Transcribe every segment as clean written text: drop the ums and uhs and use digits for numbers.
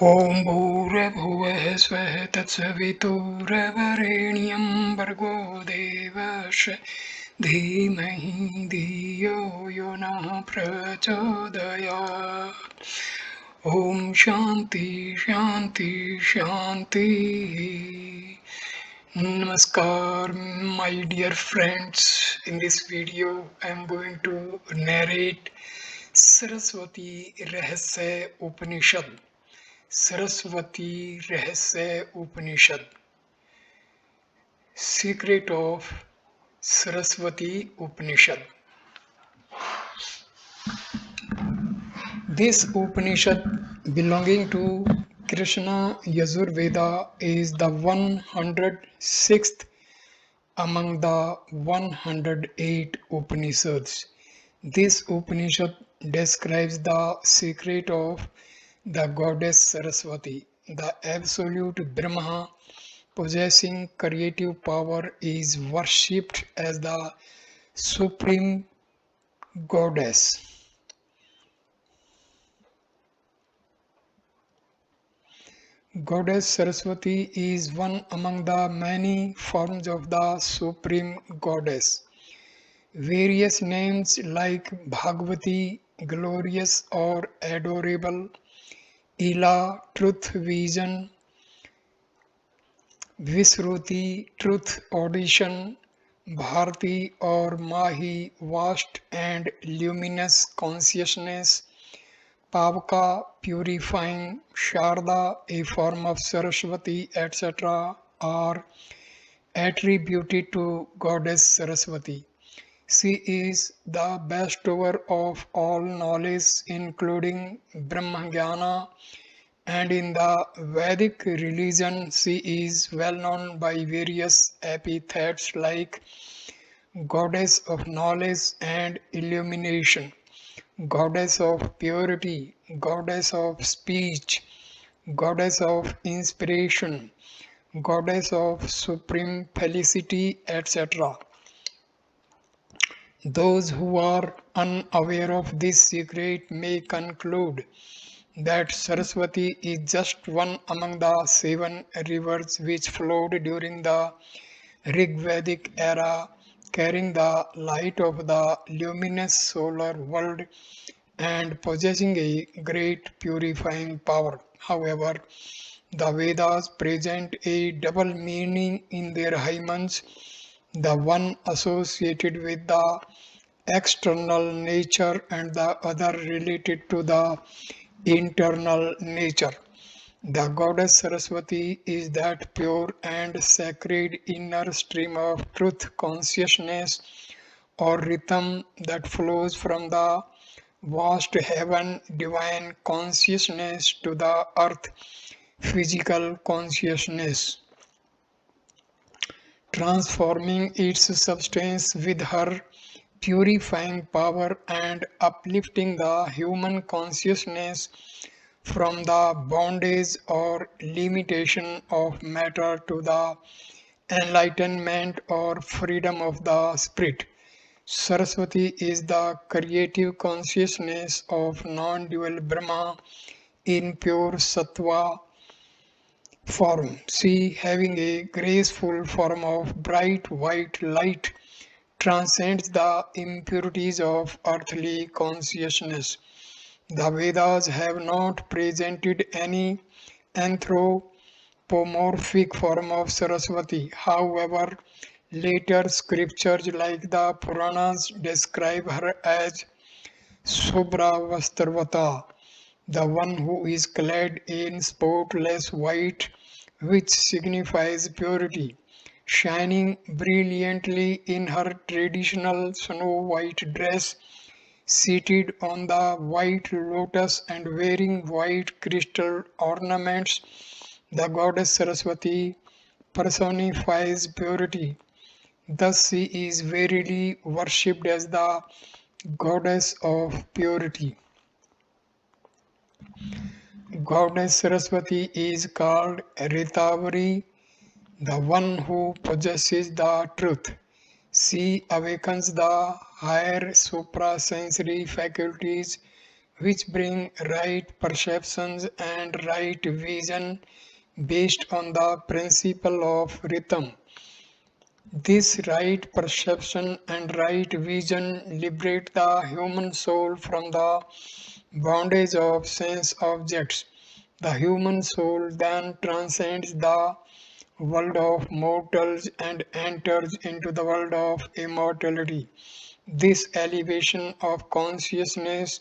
ॐ भूर्भुवः स्वः तत्सवितुर्वरेण्यं भर्गो देवस्य धीमहि धियो यो नः प्रचोदयात्। ॐ शान्ति शान्ति शान्तिः. Namaskar, my dear friends. In this video, I am going to narrate Sarasvati Rahasya Upanishad. Sarasvati Rahasya Upanishad. Secret of Sarasvati Upanishad. This Upanishad belonging to Krishna Yajurveda is the 106th among the 108 Upanishads. This Upanishad describes the secret of the goddess Sarasvati, the absolute Brahma possessing creative power is worshipped as the supreme goddess. Goddess Saraswati is one among the many forms of the supreme goddess. Various names like Bhagavati, glorious or adorable, Ila, truth vision, Visruti, truth audition, Bharti or Mahi, vast and luminous consciousness, Pavaka, purifying, Sharda, a form of Saraswati, etc., are attributed to Goddess Saraswati. She is the bestower of all knowledge, including Brahmajnana, and in the Vedic religion she is well known by various epithets like Goddess of Knowledge and Illumination, Goddess of Purity, Goddess of Speech, Goddess of Inspiration, Goddess of Supreme Felicity, etc. Those who are unaware of this secret may conclude that Saraswati is just one among the 7 rivers which flowed during the Rigvedic era, carrying the light of the luminous solar world and possessing a great purifying power. However, the Vedas present a double meaning in their hymns, the one associated with the external nature and the other related to the internal nature. The goddess Saraswati is that pure and sacred inner stream of truth consciousness or rhythm that flows from the vast heaven divine consciousness to the earth physical consciousness, transforming its substance with her purifying power and uplifting the human consciousness from the bondage or limitation of matter to the enlightenment or freedom of the spirit. Saraswati is the creative consciousness of non dual Brahma in pure sattva form. She, having a graceful form of bright white light, transcends the impurities of earthly consciousness. The Vedas have not presented any anthropomorphic form of Saraswati. However, later scriptures like the Puranas describe her as Subhravastravata, the one who is clad in spotless white, which signifies purity, shining brilliantly in her traditional snow white dress, seated on the white lotus and wearing white crystal ornaments. The goddess Saraswati personifies purity. Thus, she is verily worshipped as the goddess of purity. Goddess Saraswati is called Ritavari, the one who possesses the truth. She awakens the higher suprasensory faculties which bring right perceptions and right vision based on the principle of rhythm. This right perception and right vision liberate the human soul from the bondage of sense objects. The human soul then transcends the world of mortals and enters into the world of immortality. This elevation of consciousness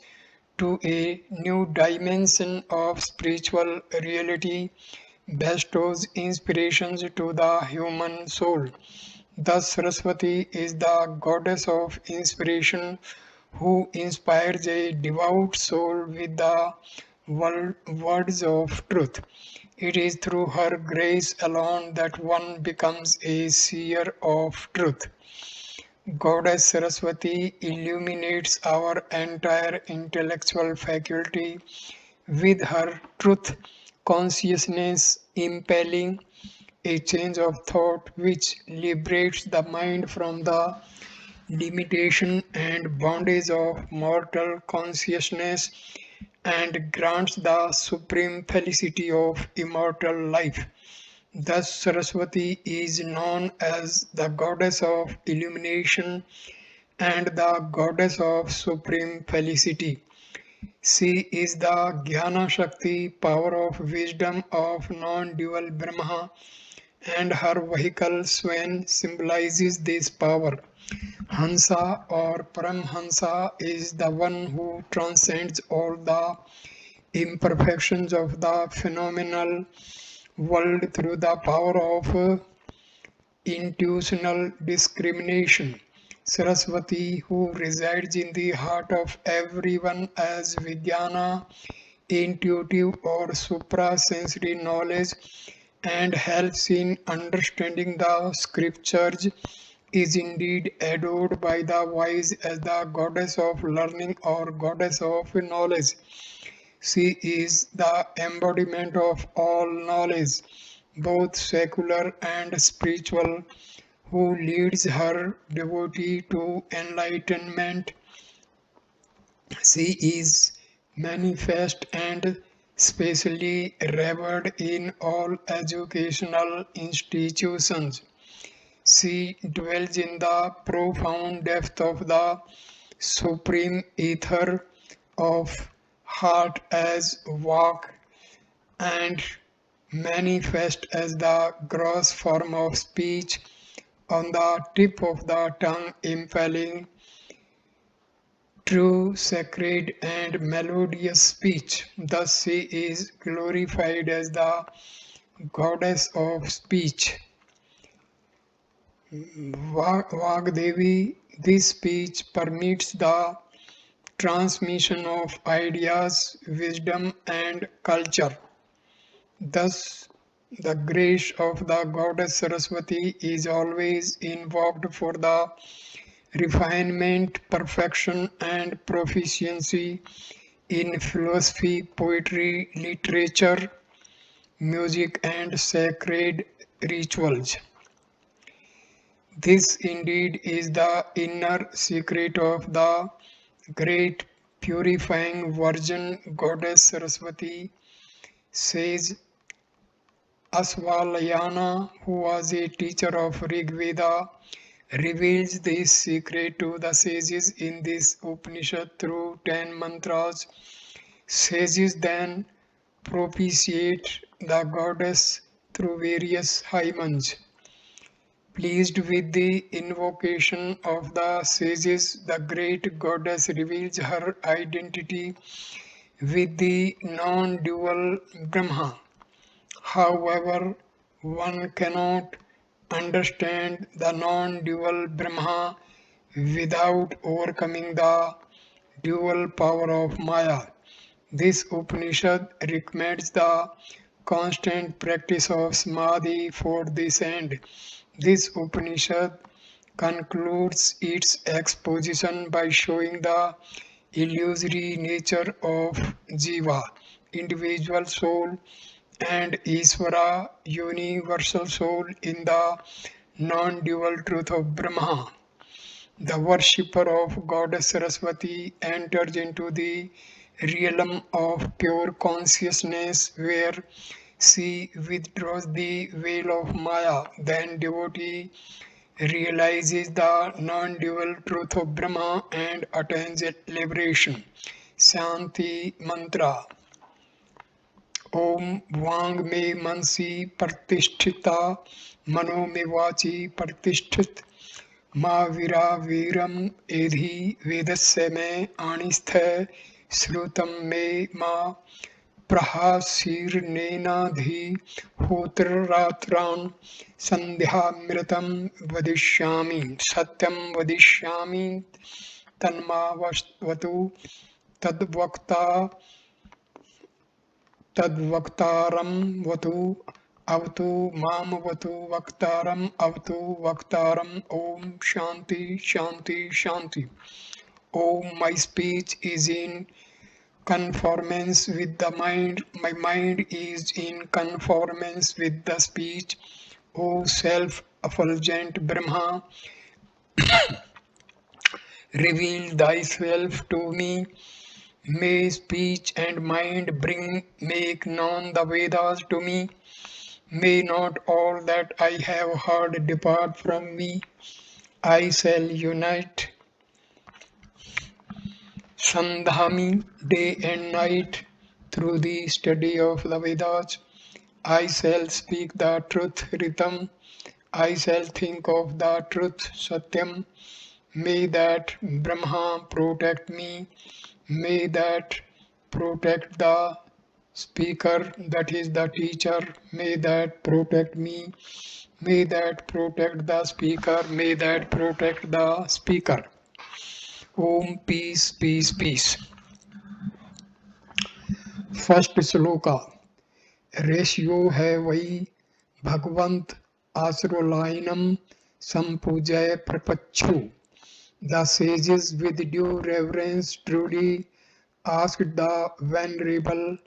to a new dimension of spiritual reality bestows inspirations to the human soul. Thus, Saraswati is the goddess of inspiration who inspires a devout soul with the words of truth. It is through her grace alone that one becomes a seer of truth. Goddess Saraswati illuminates our entire intellectual faculty with her truth consciousness, impelling a change of thought which liberates the mind from the limitation and bondage of mortal consciousness and grants the supreme felicity of immortal life. Thus, Saraswati is known as the goddess of illumination and the goddess of supreme felicity. She is the Jnana Shakti, power of wisdom of non dual Brahma, and her vehicle swan symbolizes this power. Hansa or Paramhansa is the one who transcends all the imperfections of the phenomenal world through the power of intuitional discrimination. Saraswati, who resides in the heart of everyone as Vijnana, intuitive or suprasensory knowledge, and helps in understanding the scriptures, is indeed adored by the wise as the goddess of learning or goddess of knowledge. She is the embodiment of all knowledge, both secular and spiritual, who leads her devotee to enlightenment. She is manifest and specially revered in all educational institutions. She dwells in the profound depth of the supreme ether of heart as Vak and manifest as the gross form of speech on the tip of the tongue, impelling true, sacred, and melodious speech. Thus, she is glorified as the goddess of speech. Vagdevi, this speech permits the transmission of ideas, wisdom, and culture. Thus, the grace of the goddess Saraswati is always invoked for the refinement, perfection, and proficiency in philosophy, poetry, literature, music, and sacred rituals. This indeed is the inner secret of the great purifying virgin goddess Saraswati, says Asvalayana, who was a teacher of Rig Veda, reveals this secret to the sages in this Upanishad through 10 mantras. Sages then propitiate the goddess through various hymns. Pleased with the invocation of the sages, the great goddess reveals her identity with the non-dual Brahma. However, one cannot understand the non-dual Brahma without overcoming the dual power of Maya. This Upanishad recommends the constant practice of Samadhi for this end. This Upanishad concludes its exposition by showing the illusory nature of Jiva, individual soul, and Isvara, universal soul, in the non-dual truth of Brahma. The worshipper of Goddess Saraswati enters into the realm of pure consciousness where she withdraws the veil of Maya. Then devotee realizes the non-dual truth of Brahma and attains liberation. Shanti Mantra. ओम वांग में मनसी प्रतिष्ठिता मनो में वाची प्रतिष्ठित माँ वीरा वीरम एधि वेदस्य में आणिस्थ श्रुतम में माँ प्रहासीर्नेनाधि होत्ररात्रान् संध्यामृतं वदिष्यामि सत्यं वदिष्यामि तन्मावतु तद्वक्ता तद्वक्तारं वतु अवतु मामवतु वक्तारम अवतु वक्तारम ओम शांति शांति शांति ओम my speech is in conformance with the mind, my mind is in conformance with the speech. O self-effulgent Brahma, reveal thyself to me. May speech and mind make known the Vedas to me. May not all that I have heard depart from me. I shall unite Sandhami day and night through the study of the Vedas. I shall speak the truth Ritam. I shall think of the truth Satyam. May that Brahma protect me. May that protect the speaker, that is the teacher. May that protect me. May that protect the speaker. May that protect the speaker. Om peace, peace, peace. First sloka. Ratio है वही भगवंत आश्रोलायनम संपूजय प्रपच्छु. The sages with due reverence truly asked the venerable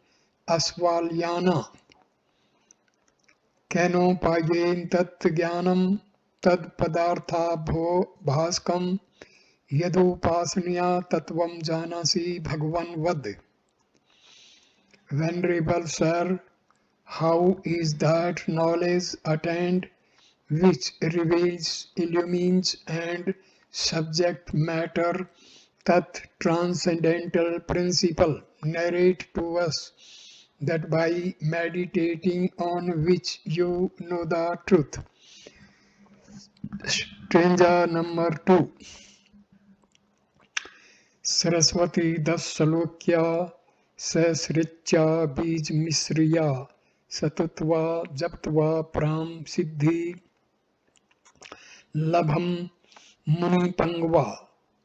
Asvalyana, Kenopayen tat jnanam tad padartha bho bhaskam yadupasanya tatvam janasi bhagwan vad. Venerable Sir, how is that knowledge attained which reveals, illumines and subject matter, that transcendental principle? Narrate to us that by meditating on which you know the truth. Stranger number 2. Sarasvati das salokya sasricha bij misriya satutva japtva pram siddhi labham Muni Pangva.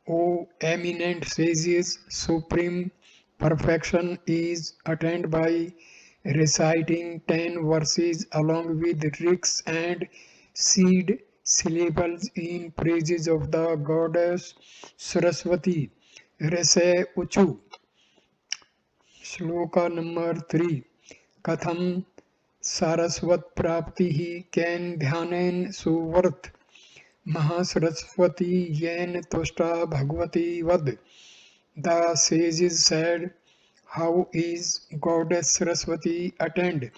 O eminent sages, supreme perfection is attained by reciting 10 verses along with rigs and seed syllables in praises of the goddess Sarasvati. Rese Uchu. Shloka number 3. Katham Sarasvat Prapti Ken Dhyanen Suvarth Mahasaraswati yen tosta bhagavati vad. The sages said, how is goddess Saraswati attained?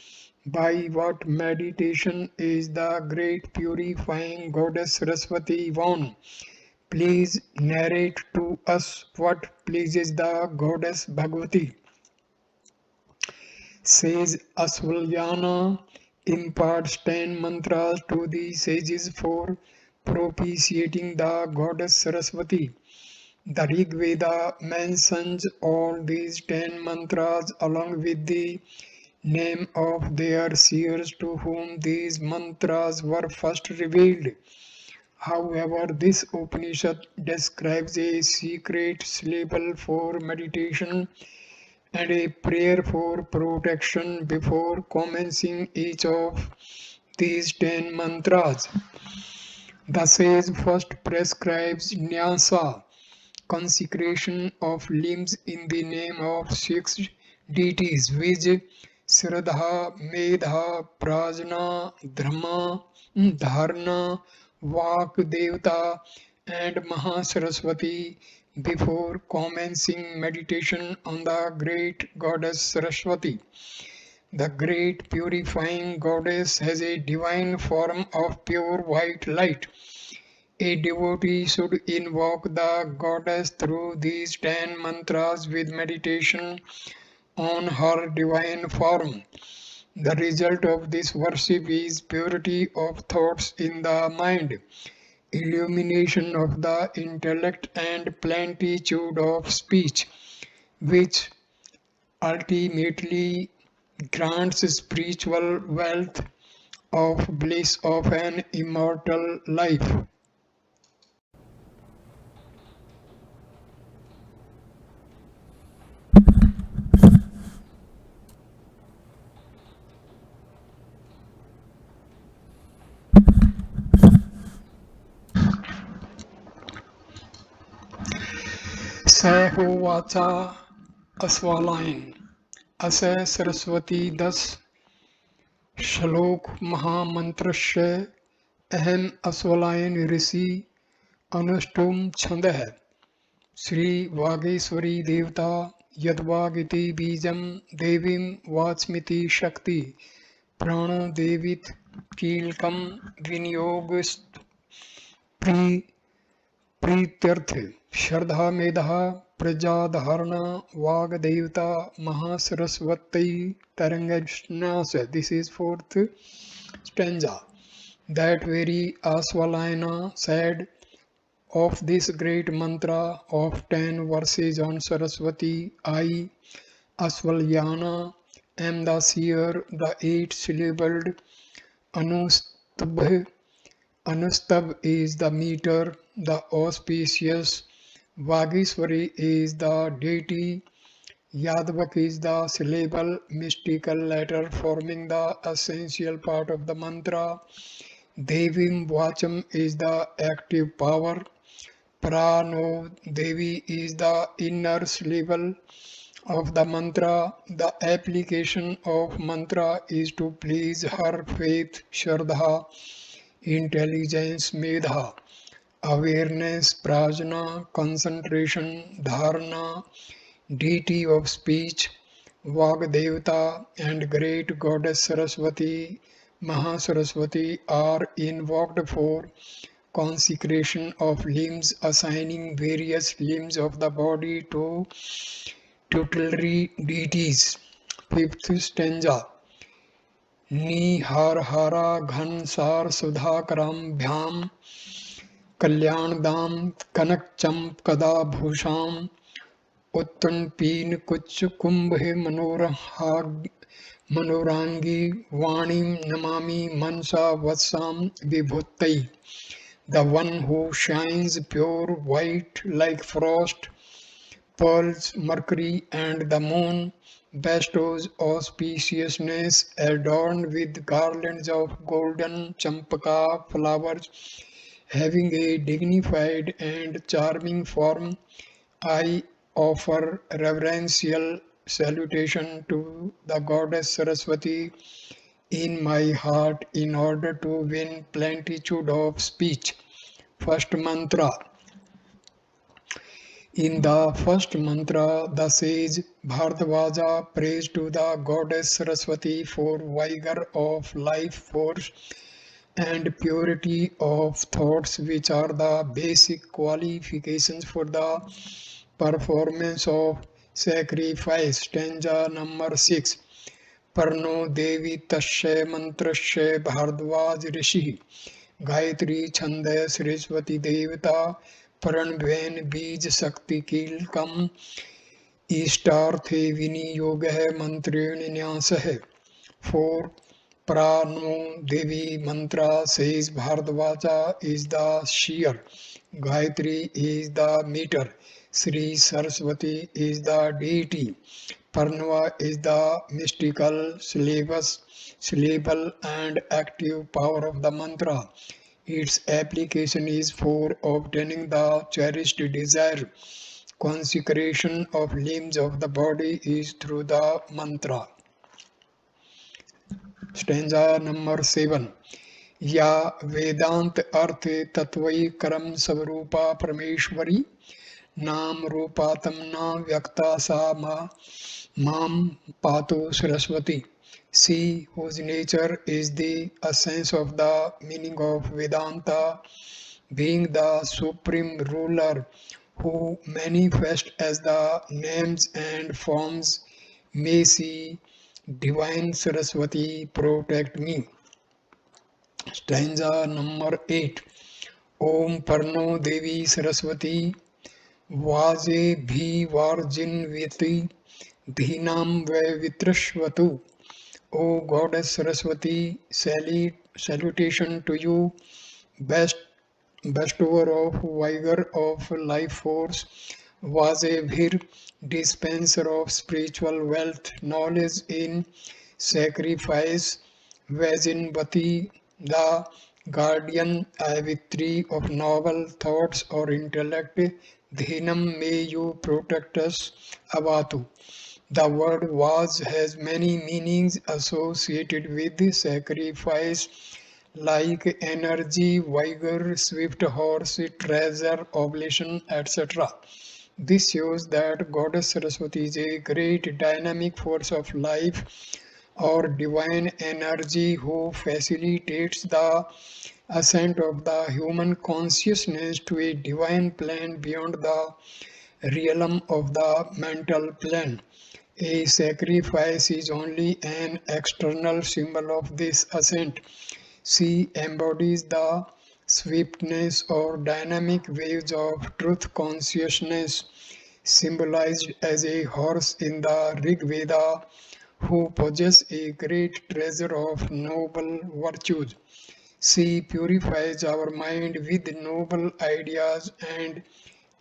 By what meditation is the great purifying goddess Saraswati won? Please narrate to us what pleases the goddess Bhagavati. Says Asvalyana imparts 10 mantras to the sages for propitiating the goddess Saraswati. The Rig Veda mentions all these 10 mantras along with the name of their seers to whom these mantras were first revealed. However, this Upanishad describes a secret syllable for meditation and a prayer for protection before commencing each of these 10 mantras. The sage first prescribes nyasa, consecration of limbs in the name of 6 deities, which Shraddha, Medha, Prajna, Dharma, Dharna, Vak Devata and Mahasaraswati, before commencing meditation on the great goddess Sarasvati. The great purifying goddess has a divine form of pure white light. A devotee should invoke the goddess through these 10 mantras with meditation on her divine form. The result of this worship is purity of thoughts in the mind, illumination of the intellect, and plenitude of speech, which ultimately grants spiritual wealth of bliss of an immortal life. सहोवाचा अस्वालायन अस सरस्वती 10 श्लोक महामंत्रस्य अहम अस्वलायन ऋषि अनुष्टुम छंदः श्री वागेश्वरी देवता यद्वागिति बीजम देवीं वाच्मिति शक्ति प्राणदेवीत कीलकम विनियोग प्रीत्यर्थ श्रद्धा मेधा प्रजाधारणा वागदेवता Mahasaraswati तरंगन्यास. This is fourth stanza. That very Aswalayana said of this great mantra of 10 verses on Saraswati, I, Aswalyana, am the seer, the 8-syllabled Anustabh. Anustabh is the meter, the auspicious. Vagishwari is the deity. Yadvak is the syllable, mystical letter forming the essential part of the mantra. Devim Vacham is the active power. Prano Devi is the inner syllable of the mantra. The application of mantra is to please her faith, Shraddha, intelligence, Medha, awareness, prajna, concentration, dharana, deity of speech, Vagdevata, and great goddess Saraswati, Mahasaraswati are invoked for consecration of limbs, assigning various limbs of the body to tutelary deities. Fifth stanza. निहारहारा घन सार सुधाकराभ्याम कल्याणदाम कनक चंपकदा भूषाम उत्तुंगपीन कुच कुंभ मनोरांगी वाणीम नमामि मनसा वत्साम विभूतै. The one who shines pure white like frost, pearls, mercury, and the moon, bestows auspiciousness adorned with garlands of golden champaka flowers, having a dignified and charming form. I offer reverential salutation to the goddess Saraswati in my heart in order to win plenitude of speech. First mantra. In the first mantra, the sage Bhardvaja prays to the goddess Saraswati for vigor of life force and purity of thoughts, which are the basic qualifications for the performance of sacrifice. Stanza number 6. Parno Devi Tashe Mantrashe Bhardvaj Rishi Gayatri Chande Saraswati Devata Paranveen Bij Sakti Kilkam Ishtarthe Viniyog hai Mantrin Nyas hai. 4. Prano Devi Mantra says Bhardvaja is the seer, Gayatri is the meter, Sri Saraswati is the deity, Parnava is the mystical syllable and active power of the mantra. Its application is for obtaining the cherished desire. Consecration of limbs of the body is through the mantra. Stanza number 7. या वेदांत अर्थ तत्वई करम स्वरूपा परमेश्वरी Nam Rupatam Na Vyakta Sa Mam Patu Sarasvati. She whose nature is the essence of the meaning of Vedanta, being the supreme ruler who manifests as the names and forms, may she, Divine Saraswati, protect me. Stanza number 8. Om Parno Devi Saraswati Vaje Bhi Varjinviti Dhinam Vitrashvatu. O Goddess Saraswati, salutation to you, best bestower of vigor of life force, was a vir dispenser of spiritual wealth, knowledge in sacrifice, Vajinvati, the guardian Savitri of noble thoughts or intellect, Dhinam, may you protect us, Avatu. The word was has many meanings associated with sacrifice like energy, vigor, swift horse, treasure, oblation, etc. This shows that Goddess Saraswati is a great dynamic force of life or divine energy who facilitates the ascent of the human consciousness to a divine plane beyond the realm of the mental plane. A sacrifice is only an external symbol of this ascent. She embodies the swiftness or dynamic waves of truth consciousness, symbolized as a horse in the Rig Veda, who possesses a great treasure of noble virtues. She purifies our mind with noble ideas and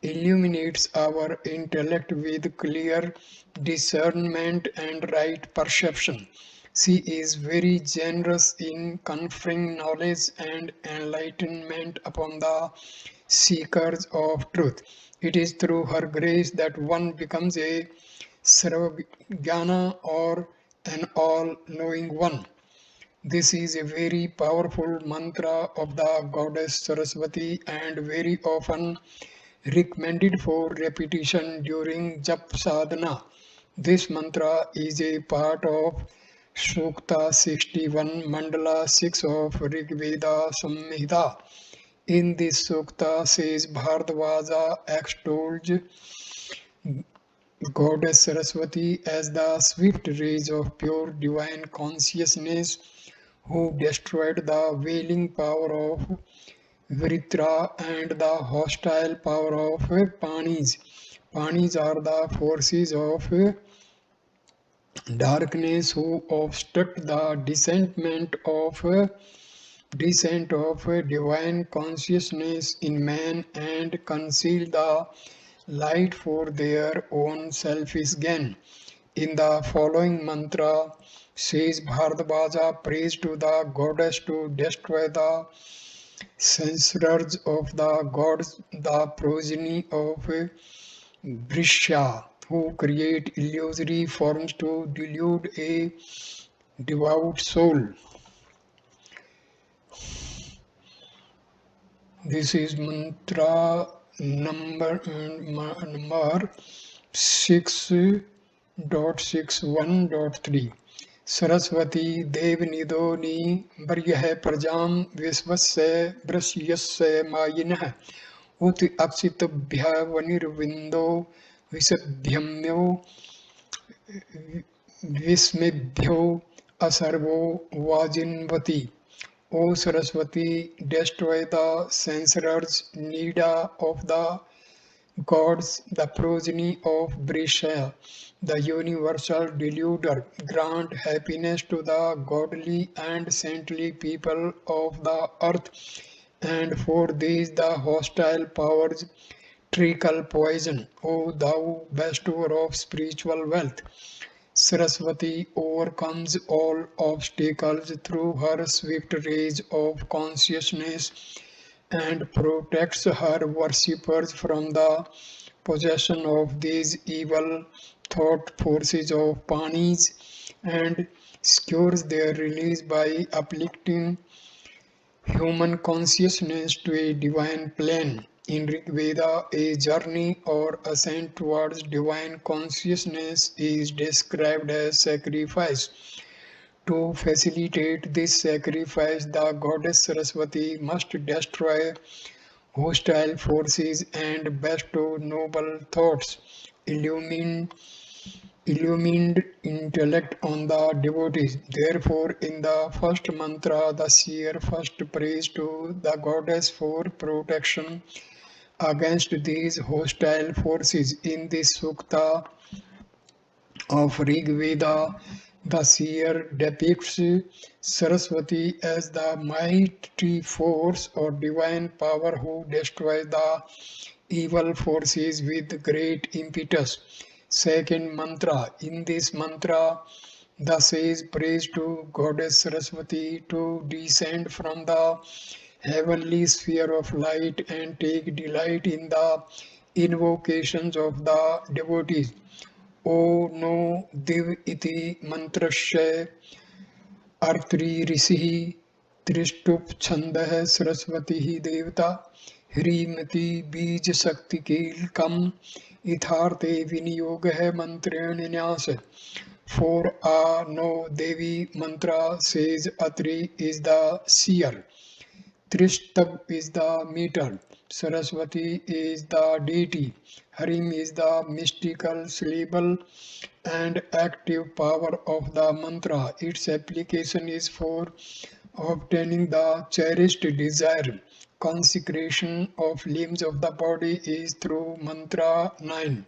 illuminates our intellect with clear discernment and right perception. She is very generous in conferring knowledge and enlightenment upon the seekers of truth. It is through her grace that one becomes a Sarvajnana or an all knowing one. This is a very powerful mantra of the goddess Saraswati and very often recommended for repetition during Jap Sadhana. This mantra is a part of Sukta 61 Mandala 6 of Rigveda Samhita. In this Sukta says Bharadvaja extols Goddess Saraswati as the swift rays of pure divine consciousness who destroyed the wailing power of Vritra and the hostile power of Panis. Panis are the forces of darkness who obstruct the descent of divine consciousness in man and conceal the light for their own selfish gain. In the following mantra, says Bharadvaja prays to the goddess to destroy the censorers of the gods, the progeny of Brishya, who create illusory forms to delude a devout soul. This is mantra number 6.61.3. Saraswati देवनिधोनि वर्यः प्रजां विश्वस्य वृष्यस्य मायिनः उत अक्षितभ्यवनिर्विन्दो विशद्भ्यम्यो विस्मेभ्यो असर्वो वाजिन्वति. O Saraswati, destroy the censorers, Nida of the gods, the progeny of Brisha, the universal deluder. Grant happiness to the godly and saintly people of the earth, and for these the hostile powers trickle poison. O thou bestower of spiritual wealth, Saraswati overcomes all obstacles through her swift rays of consciousness and protects her worshippers from the possession of these evil thought forces of Panis and secures their release by uplifting human consciousness to a divine plane. In Rig Veda, a journey or ascent towards divine consciousness is described as sacrifice. To facilitate this sacrifice, the goddess Saraswati must destroy hostile forces and bestow noble thoughts, illumined illumined intellect on the devotees. Therefore, in the first mantra, the seer first prays to the goddess for protection against these hostile forces. In this sukta of Rig Veda, the seer depicts Saraswati as the mighty force or divine power who destroys the evil forces with great impetus. Second mantra. In this mantra, the sage prays to Goddess Saraswati to descend from the heavenly sphere of light and take delight in the invocations of the devotees. O no div iti mantrasya अर्त्री ऋषि त्रिष्टुप छंद सरस्वती ही देवता ह्रीमती बीज शक्ति कीलकम इथार्थे विनियोग है मंत्रेण न्यास For a no Devi mantra says Atri is the seer, Trishtab is the meter, Saraswati is the deity, Harim is the mystical syllable and active power of the mantra. Its application is for obtaining the cherished desire. Consecration of limbs of the body is through mantra 9.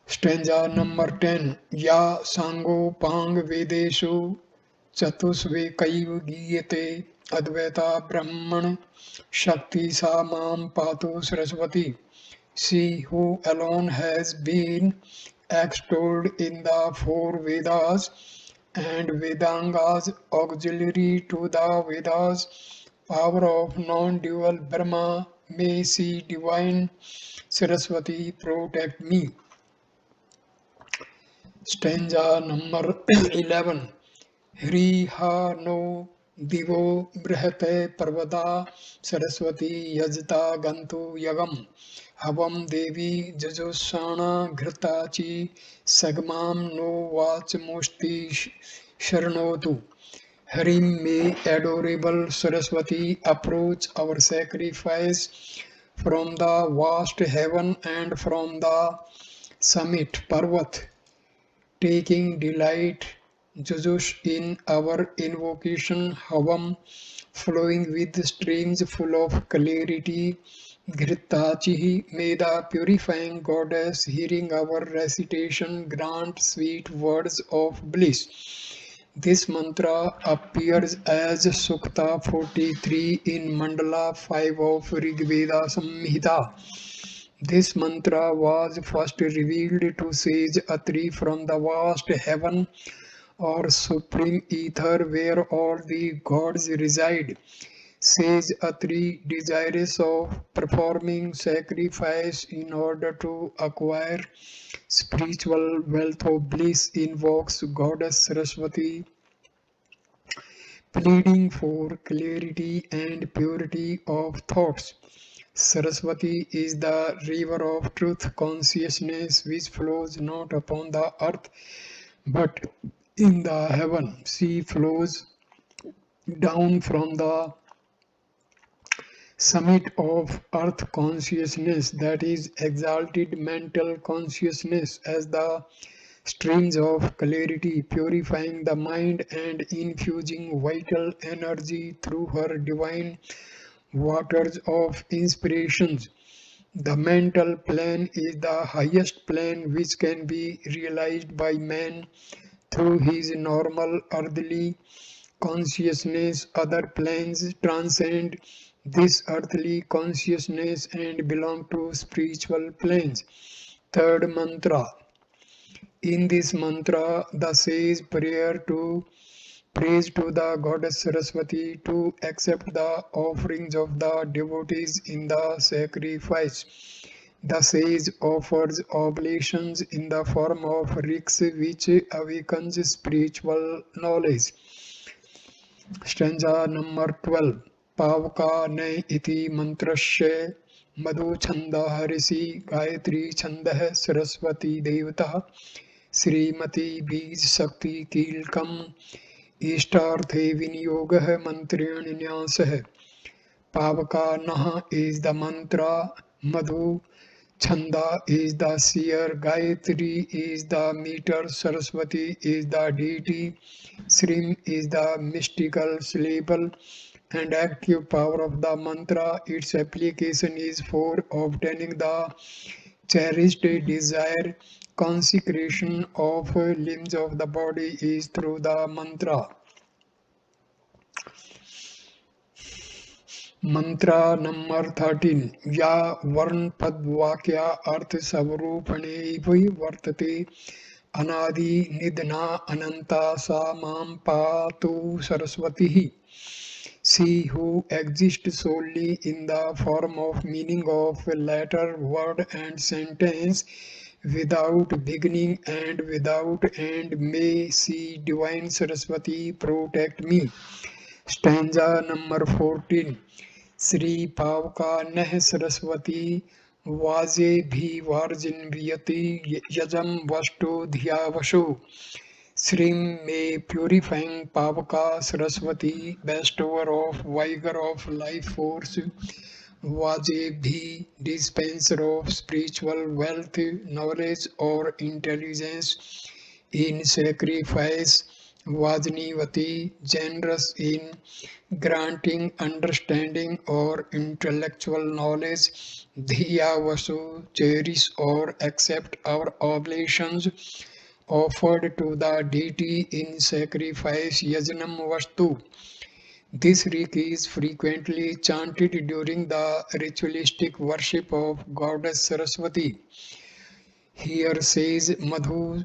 Stanza number 10. Ya Sango Pang Vedeshu Chatusvekaiv Giyate Advaita Brahman Shakti Sa Mam Patu Saraswati. She who alone has been extolled in the four Vedas and Vedangas auxiliary to the Vedas, power of non-dual Brahma, may she divine Saraswati protect me. Stanza number 11. Hriha no divo brihate parvada Saraswati yajta gantu yagam havam devi jajusana ghritachi sagmam no vachamusti sharnotu. Harim, may adorable Saraswati approach our sacrifice from the vast heaven and from the summit Parvat, taking delight Jujush in our invocation Havam, flowing with streams full of clarity. Ghritachihi, may the purifying goddess hearing our recitation grant sweet words of bliss. This mantra appears as Sukta 43 in Mandala 5 of Rigveda Samhita. This mantra was first revealed to sage Atri from the vast heaven or supreme ether where all the gods reside. Sage Atri, desirous of performing sacrifice in order to acquire spiritual wealth of bliss, invokes Goddess Saraswati, pleading for clarity and purity of thoughts. Saraswati is the river of truth consciousness which flows not upon the earth but in the heaven. She flows down from the summit of earth consciousness, that is exalted mental consciousness, as the streams of clarity, purifying the mind and infusing vital energy through her divine waters of inspirations. The mental plane is the highest plane which can be realized by man through his normal earthly consciousness. Other planes transcend this earthly consciousness and belong to spiritual planes. Third mantra. In this mantra, the sage prays to the goddess Saraswati to accept the offerings of the devotees in the sacrifice. The sage offers oblations in the form of riks which awakens spiritual knowledge. Stanza number 12. पावका नय इति मंत्रस्य मधु छंदः ऋषि गायत्री छंदः सरस्वती देवता श्रीमती बीज शक्ति कीलकम इष्टार्थे विनियोगः मंत्रेण न्यासः पावका नः is the mantra, madhu chanda is the seer, gayatri is the meter, saraswati is the deity, Srim is the mystical syllable and active power of the mantra. Its application is for obtaining the cherished desire. Consecration of limbs of the body is through the mantra. मंत्र number 13 या वर्ण पद वाक्य अर्थ स्वरूपणे वर्तते अनादि निधना अनंता सा मां पातु Saraswati she who exists solely in the form of meaning of letter word and sentence without beginning and without end, may she divine Saraswati protect me. Stanza number 14 Shri पावका नह सरस्वती वाजे भी वार्जिन्वियति यजम वष्टो धिया वशो श्रीम में प्यूरिफाइंग पावका Saraswati bestower of vigor of life force वाजे भी dispenser of spiritual wealth knowledge or intelligence in sacrifice Vajnivati generous in granting understanding or intellectual knowledge, Dhiya Vasu cherish or accept our oblations offered to the deity in sacrifice Yajnam Vastu. This rik is frequently chanted during the ritualistic worship of goddess Saraswati. Here says Madhu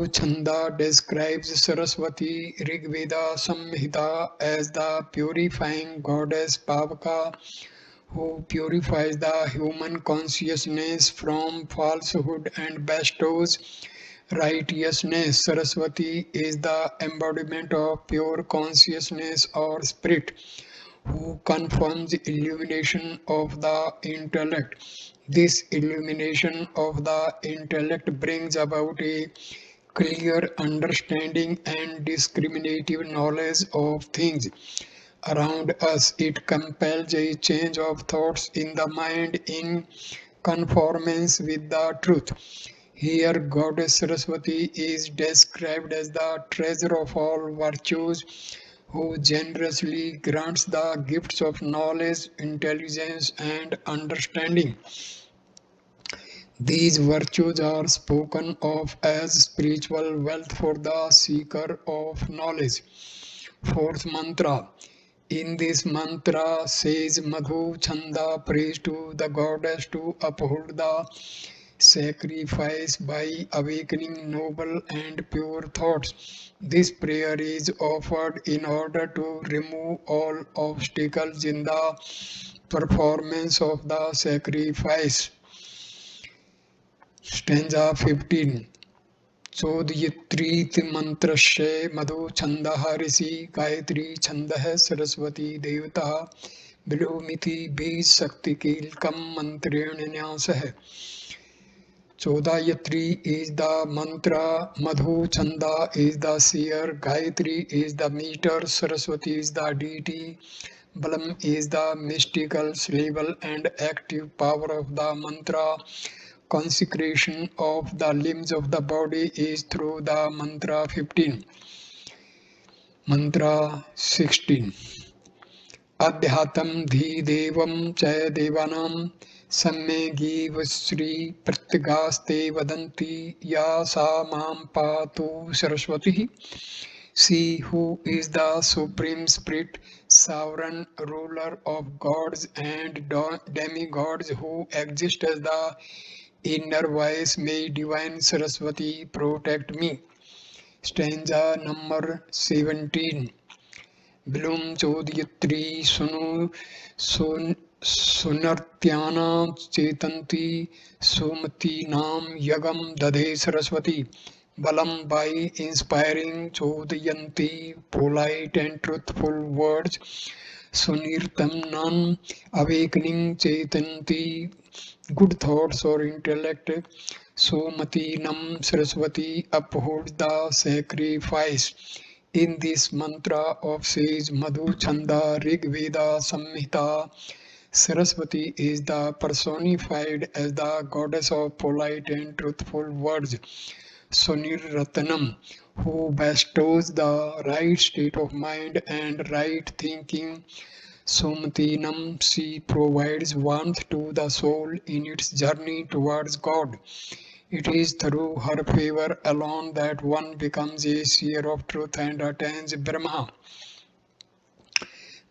Chanda describes Saraswati Rigveda Samhita as the purifying goddess Pavaka who purifies the human consciousness from falsehood and bestows righteousness. Saraswati is the embodiment of pure consciousness or spirit who confirms illumination of the intellect. This illumination of the intellect brings about a clear understanding and discriminative knowledge of things around us. It compels a change of thoughts in the mind in conformance with the truth. Here, Goddess Saraswati is described as the treasure of all virtues who generously grants the gifts of knowledge, intelligence, and understanding. These virtues are spoken of as spiritual wealth for the seeker of knowledge. Fourth mantra. In this mantra says Madhu Chanda prays to the goddess to uphold the sacrifice by awakening noble and pure thoughts. This prayer is offered in order to remove all obstacles in the performance of the sacrifice. Stanza 15 चोदयित्रीति मंत्रस्य मधु छंदः ऋषि गायत्री छंदः सरस्वती देवता विलोमिति बीज शक्ति कीलकम मंत्रेण न्यासः Chodayatri is the mantra, Madhu Chanda is the seer, Gayatri is the meter, Saraswati is the deity, Balam is the mystical syllable and active power of the mantra. Consecration of the limbs of the body is through the mantra 15. Mantra 16. Adhyatam dhi devam chaya devanam Samme giv Sri Pratgaste Vadanti Ya Sa Mam Patu Saraswati. She who is the Supreme Spirit, sovereign ruler of gods and demigods who exist as the inner voice, may divine Saraswati protect me. Stanza number 17. Bilum Chodayatri Sunartyana Chetanti Sumati Nam Yagam Dade Saraswati. Balam by inspiring Chodayanti polite and truthful words. Sunirtam non-awakening chetanti, good thoughts or intellect. Somatinam Saraswati upholds the sacrifice. In this mantra of sage Madhu Chanda Rig Veda Samhita, Saraswati is the personified as the goddess of polite and truthful words. Sonirratnam, who bestows the right state of mind and right thinking. Somatinam, she provides warmth to the soul in its journey towards God. It is through her favor alone that one becomes a seer of truth and attains Brahma.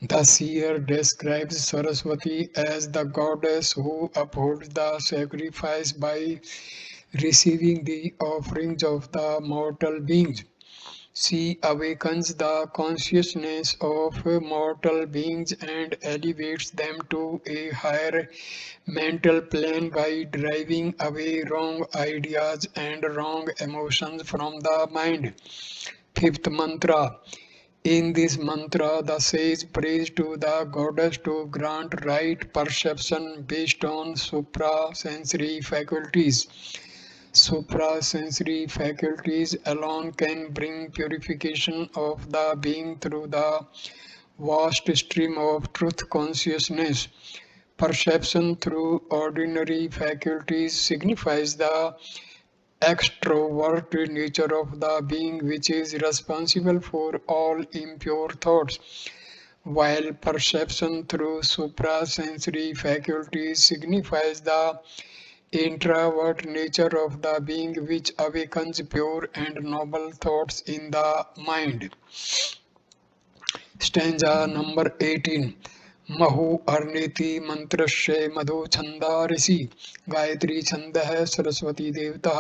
The seer describes Saraswati as the goddess who upholds the sacrifice by receiving the offerings of the mortal beings. She awakens the consciousness of mortal beings and elevates them to a higher mental plane by driving away wrong ideas and wrong emotions from the mind. Fifth mantra. In this mantra, the sage prays to the goddess to grant right perception based on suprasensory faculties. Suprasensory faculties alone can bring purification of the being through the vast stream of truth consciousness. Perception through ordinary faculties signifies the extrovert nature of the being which is responsible for all impure thoughts, while perception through suprasensory faculties signifies the introvert nature of the being which awakens pure and noble thoughts in the mind. Stanza number 18. Mahu अर्नेति मंत्रस्य मधु छंदा ऋषि गायत्री छंद है सरस्वती देवता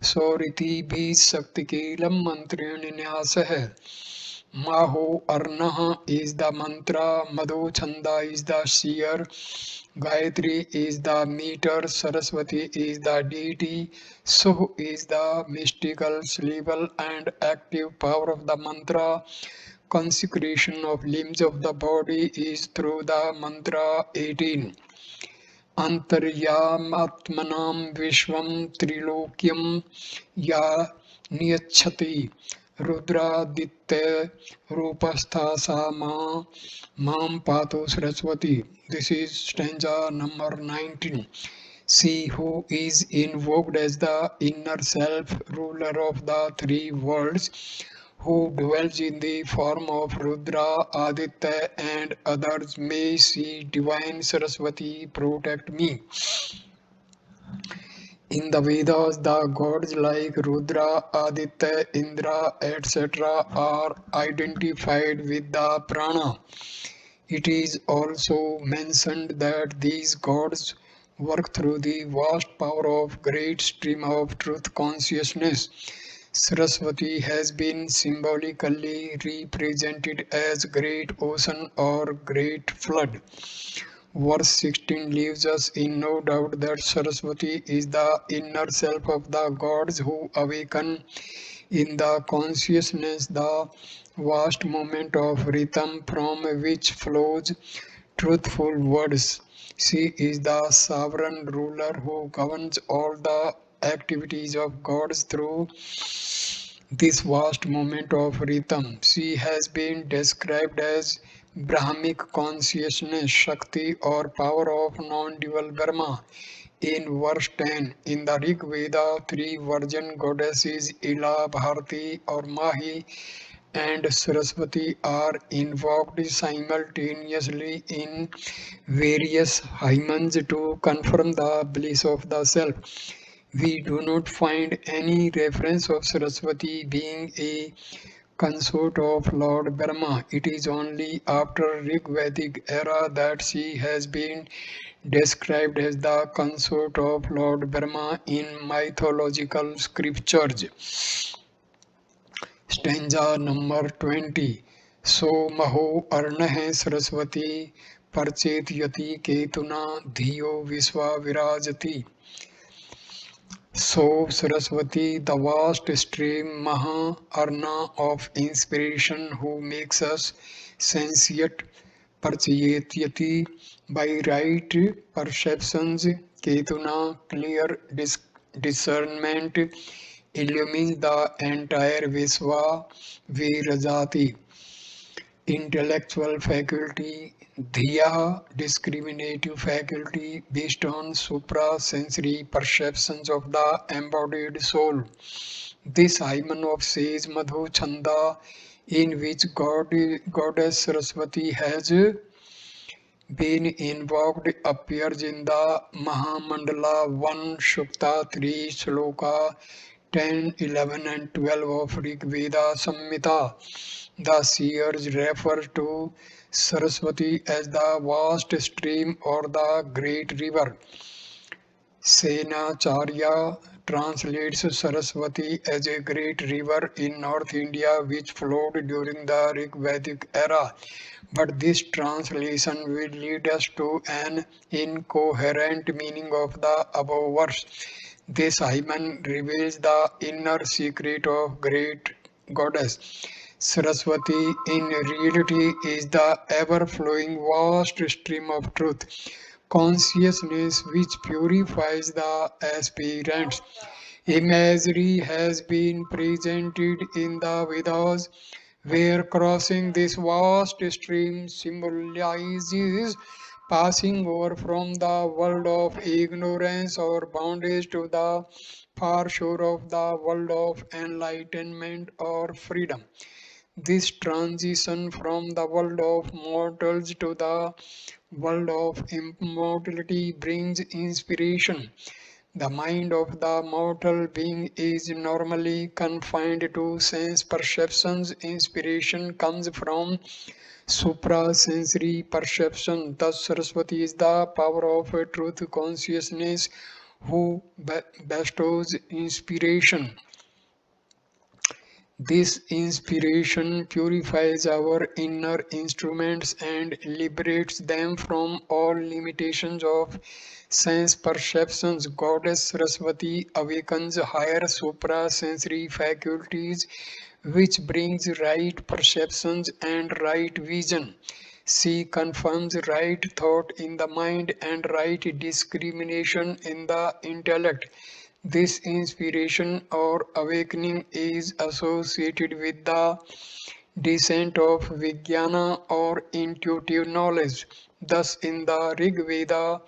सौरिति बीज शक्ति कीलम मंत्रेण न्यास है. Mahu Arnaha is the mantra, Madhu Chanda is the seer, Gayatri is the meter, Saraswati is the deity, Suh is the mystical, cerebral and active power of the mantra. Consecration of limbs of the body is through the mantra 18. Antaryamatmanam Vishwam Trilokyam Ya Niyachati Rudraditya Rupastha Sama Mam Pato Saraswati. This is stanza number 19. She who is invoked as the inner self, ruler of the three worlds, who dwells in the form of Rudra, Aditya and others, may she divine Saraswati protect me. In the Vedas, the gods like Rudra, Aditya, Indra, etc. are identified with the prana. It is also mentioned that these gods work through the vast power of great stream of truth consciousness. Saraswati has been symbolically represented as great ocean or great flood. Verse 16 leaves us in no doubt that Saraswati is the inner self of the gods who awaken in the consciousness the vast moment of rhythm from which flows truthful words. She is the sovereign ruler who governs all the activities of gods through this vast moment of rhythm. She has been described as Brahmic consciousness, Shakti or power of non-dual Brahma. In verse 10, in the Rig Veda, three virgin goddesses Ila, Bharati or Mahi and Saraswati are invoked simultaneously in various hymns to confirm the bliss of the self. We do not find any reference of Saraswati being a consort of Lord Brahma. It is only after Rig Vedic era that she has been described as the consort of Lord Brahma in mythological scriptures. Stanza number 20. So Maho Arnahe Saraswati Parchet Yati Ketuna Dhiyo Viswa Virajati. So Saraswati, the vast stream Maha Arna of inspiration who makes us sentient, perceivati by right perceptions, Ketuna clear discernment illumines the entire Visva Virajati. Intellectual faculty, Dhiya, discriminative faculty based on supra-sensory perceptions of the embodied soul. This hymen of sage Madhu Chanda, in which Goddess Saraswati has been invoked, appears in the Mahamandala 1 Shukta 3 Shloka 10, 11 and 12 of Rig Veda Samhita. The seers refer to Saraswati as the vast stream or the great river. Senacharya translates Saraswati as a great river in North India which flowed during the Rig Vedic era. But this translation will lead us to an incoherent meaning of the above verse. This hymen reveals the inner secret of great goddess. Saraswati in reality is the ever-flowing vast stream of truth, consciousness which purifies the aspirants. Imagery has been presented in the Vedas where crossing this vast stream symbolizes passing over from the world of ignorance or bondage to the far shore of the world of enlightenment or freedom. This transition from the world of mortals to the world of immortality brings inspiration. The mind of the mortal being is normally confined to sense perceptions. Inspiration comes from suprasensory perception. Thus, Saraswati is the power of truth consciousness who bestows inspiration. This inspiration purifies our inner instruments and liberates them from all limitations of sense perceptions. Goddess Saraswati awakens higher suprasensory faculties, which brings right perceptions and right vision. She confirms right thought in the mind and right discrimination in the intellect. This inspiration or awakening is associated with the descent of Vijnana or intuitive knowledge. Thus, in the Rig Veda,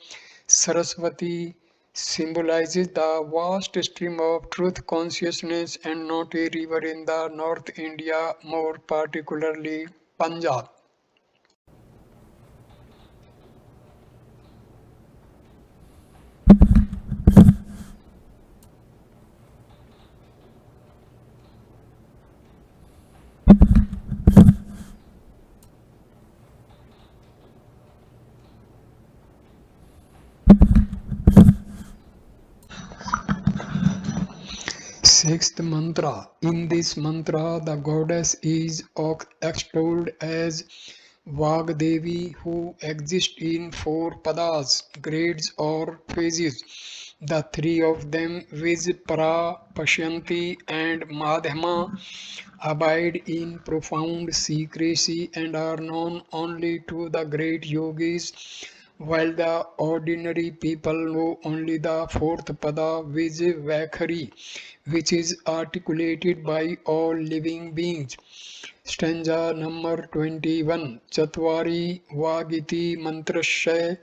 Saraswati symbolizes the vast stream of truth consciousness and not a river in the North India, more particularly Punjab. Sixth mantra. In this mantra, the goddess is extolled as Vagdevi, who exists in four padas, grades or phases. The three of them, Vijpara, Pashyanti, and Madhyama, abide in profound secrecy and are known only to the great yogis, while the ordinary people know only the fourth pada, Vijvakhari, which is articulated by all living beings. Stanza number 21. Chatvari Vagiti Mantrasya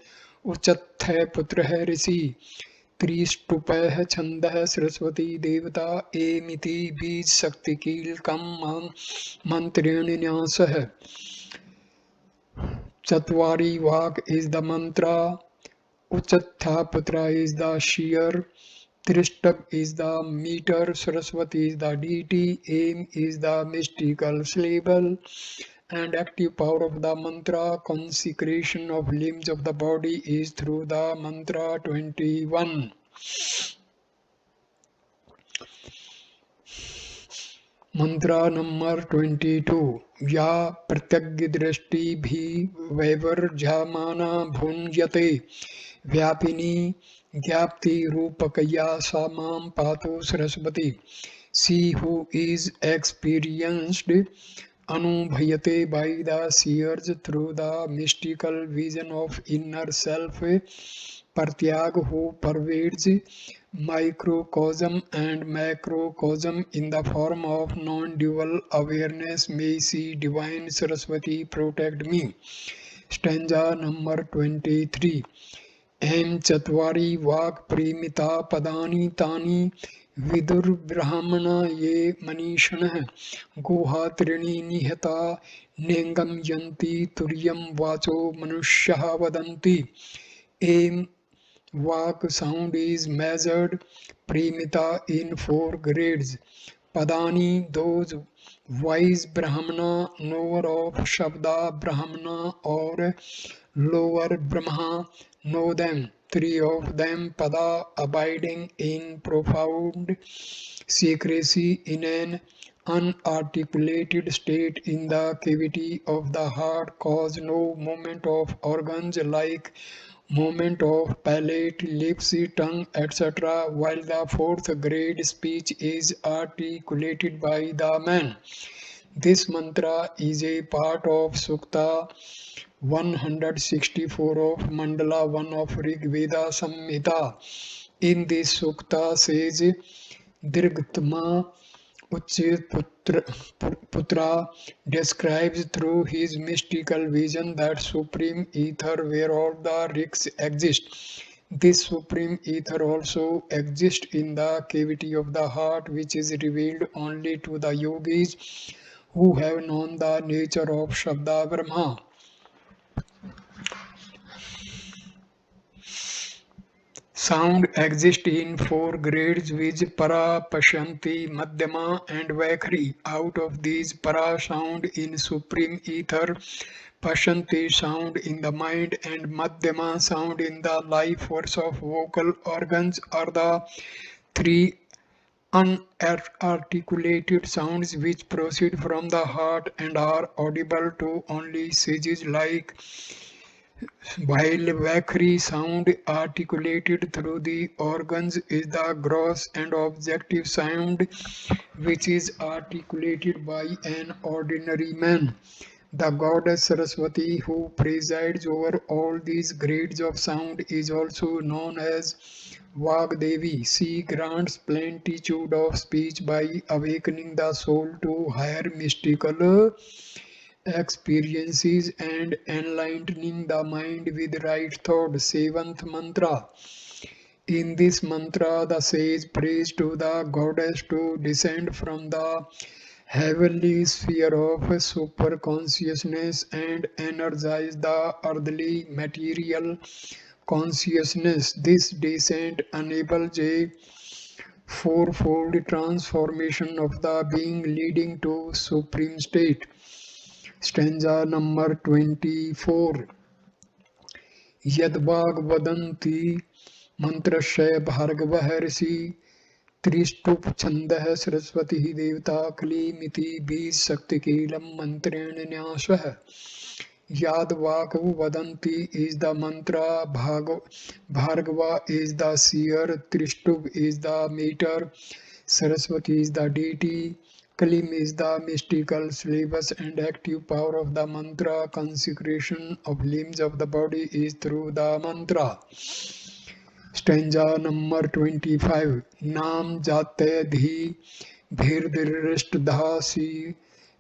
Uchatthai Putrah Rishi त्रिस्तुपः छन्दः सरस्वती देवता एमिति बीज शक्ति कीलकम मंत्रेण न्यासः. Chatvari Vak is the mantra, Uchatha Putra is the shear, Trishtab is the meter, Saraswati is the deity, Aim is the mystical syllable, and active power of the mantra, consecration of limbs of the body is through the mantra 21. Mantra number 22. Ya pratyagya drishti bhi vaivarjamana bhunjate vyapini gyapti rupakaya samam patu saraswati. She who is experienced anubhayate by the seers through the mystical vision of inner self, Pratyag who pervades microcosm and macrocosm in the form of non-dual awareness. May see Divine Saraswati protect me. Stanza number 23. Em Chatwari Vak Premita Padani Tani Vidur Brahmana Ye Manishanah Guha Trini Nihata Nengam Yanti Turyam Vacho Manushyaha Vadanti. Em Vak sound is measured premita in four grades. Padani, those wise Brahmana, knower of Shabda Brahmana or lower Brahma, know them. Three of them, Pada, abiding in profound secrecy in an unarticulated state in the cavity of the heart, cause no movement of organs like movement of palate, lips, tongue, etc., while the fourth grade speech is articulated by the man. This mantra is a part of Sukta 164 of Mandala 1 of Rig Veda Samhita. In this Sukta says Dirgtma Putra describes through his mystical vision that supreme ether where all the rigs exist. This supreme ether also exists in the cavity of the heart, which is revealed only to the yogis who have known the nature of Shabda Brahma. Sound exists in four grades which Para, Pashanti, Madhyama and Vaikhari. Out of these, Para sound in supreme ether, Pashanti sound in the mind and Madhyama sound in the life force of vocal organs are the three unarticulated sounds which proceed from the heart and are audible to only sages like, while Vakri sound articulated through the organs is the gross and objective sound which is articulated by an ordinary man. The goddess Saraswati, who presides over all these grades of sound, is also known as Vagdevi. She grants plenitude of speech by awakening the soul to higher mystical experiences and enlightening the mind with right thought. Seventh mantra. In this mantra, the sage prays to the goddess to descend from the heavenly sphere of super consciousness and energize the earthly material consciousness. This descent enables a fourfold transformation of the being leading to supreme state. Stanza number 24. Yadvag vadanti mantrashya bhargavah ऋषि त्रिष्टुप छंदः सरस्वती देवता कलीमिति बीज शक्तिकीलम मंत्रेण न्यासः. Yadvak vadanti is the mantra, Bhargava is the seer, Trishtup is the meter, Saraswati is the deity, Kalim is the mystical syllabus and active power of the mantra. Consecration of limbs of the body is through the mantra. Stanza number 25. Nam jate dhi bhirdrishtdhasi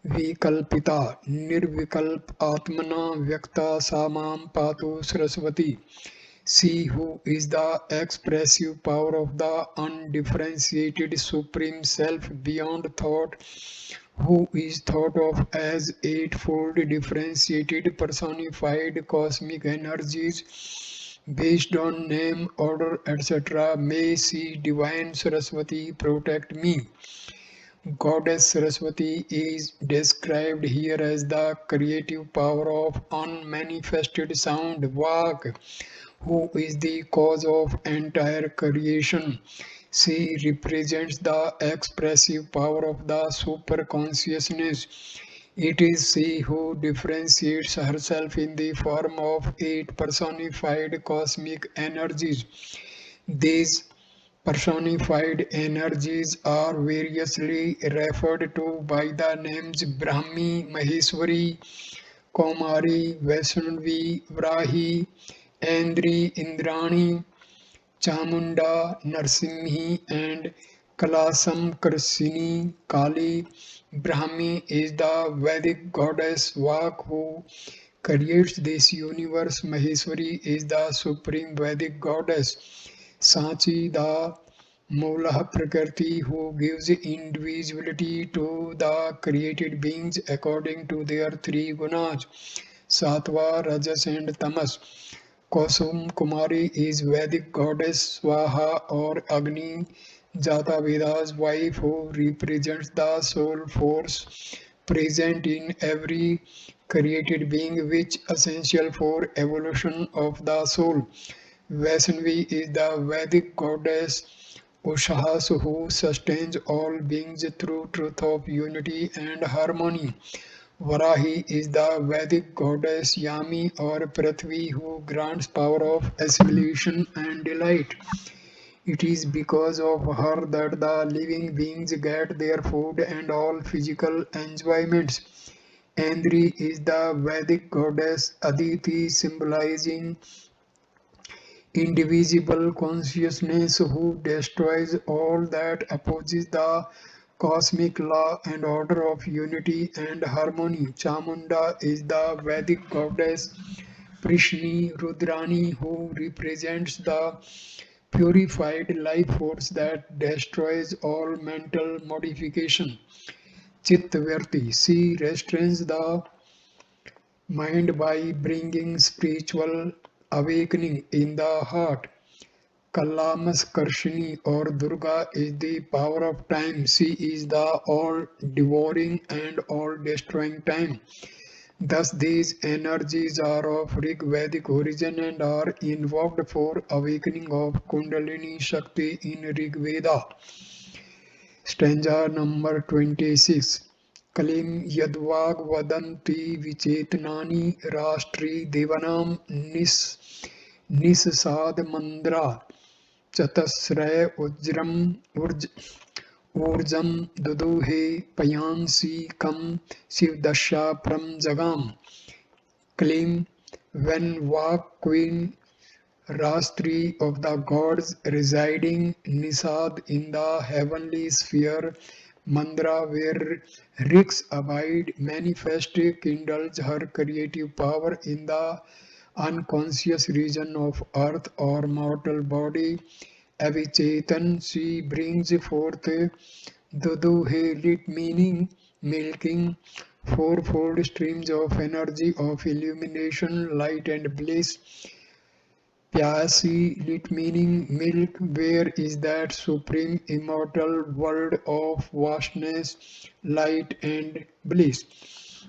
vikalpita nirvikalp atmana vyakta samam patu saraswati. She who is the expressive power of the undifferentiated supreme self beyond thought, who is thought of as eightfold differentiated personified cosmic energies based on name, order, etc. May she Divine Saraswati protect me. Goddess Saraswati is described here as the creative power of unmanifested sound, Vak, who is the cause of entire creation. She represents the expressive power of the super consciousness. It is she who differentiates herself in the form of eight personified cosmic energies. These Personified energies are variously referred to by the names Brahmi, Maheshwari, Kaumari, Vaishnavi, Vrahi, Andri, Indrani, Chamunda, Narsimhi, and Kalasam Karsini. Kali. Brahmi is the Vedic goddess Vak who creates this universe. Maheshwari is the supreme Vedic goddess. Sachi, the Mula Prakriti, who gives individuality to the created beings according to their three gunas, Sattva, Rajas, and Tamas. Kosum Kumari is Vedic goddess Swaha or Agni, Jata Veda's wife, who represents the soul force present in every created being, which essential for evolution of the soul. Vaishnavi is the Vedic goddess Ushas, who sustains all beings through truth of unity and harmony. Varahi is the Vedic goddess Yami or Prithvi, who grants power of assimilation and delight. It is because of her that the living beings get their food and all physical enjoyments. Andri is the Vedic goddess Aditi, symbolizing indivisible consciousness, who destroys all that opposes the cosmic law and order of unity and harmony. Chamunda is the Vedic goddess Prishni Rudrani, who represents the purified life force that destroys all mental modification. Chittavirti, she restrains the mind by bringing spiritual awakening in the heart. Kalamaskarshini or Durga is the power of time. She is the all-devouring and all-destroying time. Thus, these energies are of Rig Vedic origin and are invoked for awakening of Kundalini Shakti in Rig Veda. Stanza number 26. Kalim Yadvag Vadanti Vichetnani Rastri Devanam Nisasad Mandra Chatasraya Urjam Duduhe Payansi Kam Shivdasha Pram Jagam. Claim when Vak Queen Rastri of the gods residing Nisad in the heavenly sphere, Mandra where Riks abide, manifest kindles her creative power in the unconscious region of earth or mortal body. Avichetan, she brings forth Duduhe, lit meaning milking, fourfold streams of energy of illumination, light and bliss. Pyasi, lit meaning milk, where is that supreme immortal world of vastness, light and bliss.